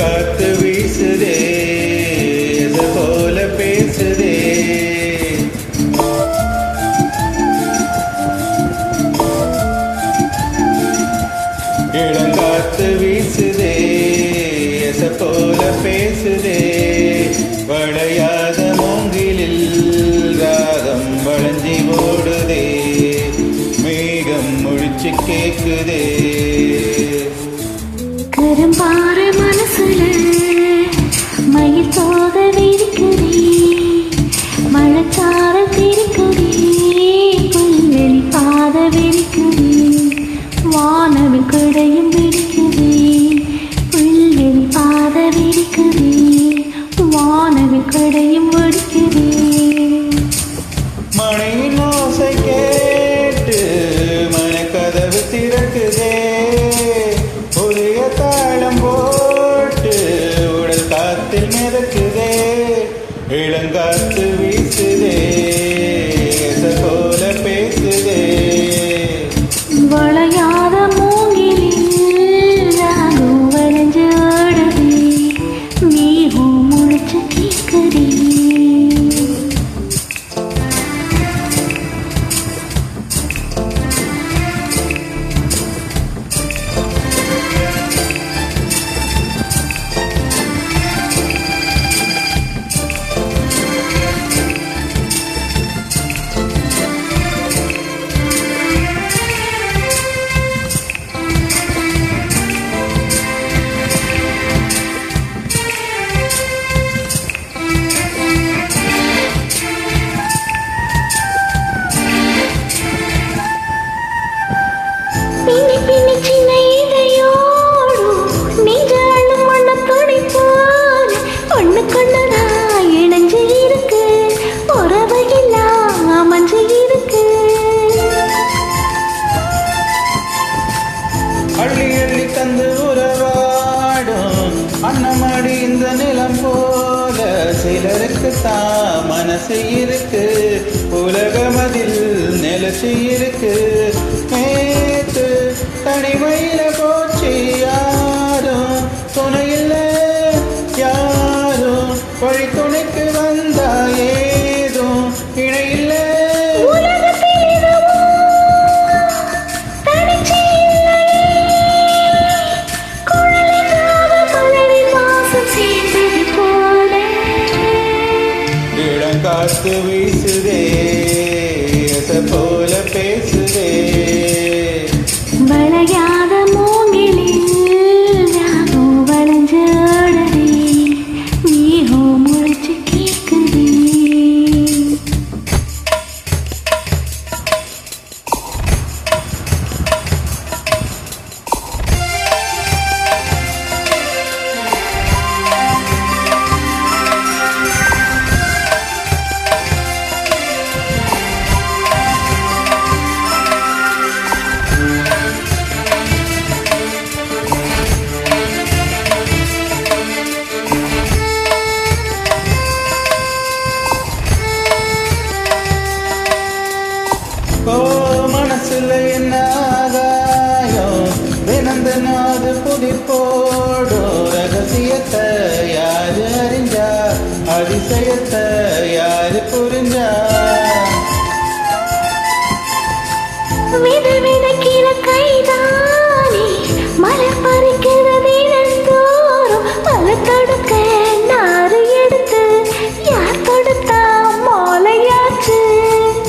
இளங்காத்து வீசுதே அது போல பேசுதே. இளங்காத்து வீசுதே அது போல பேசுதே. வளையாத மூங்கிலில் ராகம் வளைஞ்சி ஓடுதே. மேகம் முழிச்சு கேக்குதே. கரும்பாறு மனசுல மயில் போக விரிக்குதே. மழைச்சார திரிக்குதே. புல்வெளி பாத விரிக்குதே. வானவில் குடையும் விரிக்குதே. புல்வெளி பாத விரிக்குதே. வானவில் குடையும் ஒடிக்குதே. மழையின் ஓசை கேட்டு மனக்கதவு திறக்குதே. புதிய தாளம் போட்டு உடல் காத்தில் மிதக்குதே. இளங்காத்து வீசுதே அது போல பேசுதே. வளையாத மூங்கிலில் ராகம் வளைஞ்சு ஆடுதே. மேகம் முழிச்சு கேக்குதே. பின்னி பின்னி சின்ன இதையோடும் நெஞ்சாலும் மண்ண துணி போல ஒண்ணுக்கொண்ணுதா இணைஞ்சு இருக்கு. உறவையெல்லாம் அமைஞ்சு இருக்கு. அள்ளி அள்ளி தந்து உறவாடும் அன்னமடி இந்த நிலம் போல. சிலருக்கு தான் மனசு இருக்கு. உலகமதில் நிலச்சி இருக்கு. நேத்து தனிமையில போச்சு யாரும் துணையில்ல. யாரும் வழி துணைக்கு வந்தா ஏதும் இணையில்ல. இளங்காத்து வீசுதே அது போல பேசுதே. வளையாத மூங்கிலில் ராகம் வளைஞ்சு ஆடுதே. மேகம் முழிச்சு கேக்குதே. ஓ மனசுல என்ன ஆகாயம் தினந்தனாது புதிப்போடும். ரகசியத்தை யாரு அறிஞ்சா அதிசயத்தை யாரு புரிஞ்சா. வித விதைக்கிற கைதானே மலர் பறிக்கிறது தினந்தோறும். மலர் தொடுக்க நாறு எடுத்து யார் தொடுத்தா மாலையாச்சு.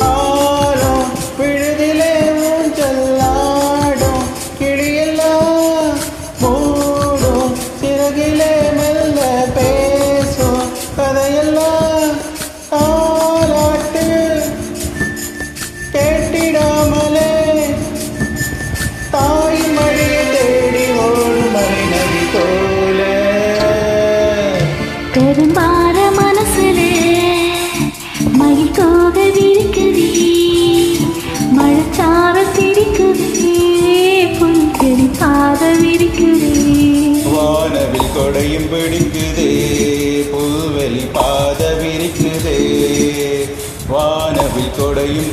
ஆளும் விழுதிலே ஊஞ்சல்லாடும் கிளியெல்லாம் மூடும். சிறகிலே மெல்ல பேசும் கதையெல்லாம் ஆராட்டு கேட்டிடாமலே. தாய் மடியை தேடி ஓடும் மலை நதி போல. கரும்பார மனசுல மயில் போக விரிக்குதே. மழைச்சார திரிக்குதே. புல்வெளி பாத விரிக்குதே. வானவில் கொடையும் பிடிக்குதே. புல்வெளி பாத விரிக்குதே. வானவில் கொடையும்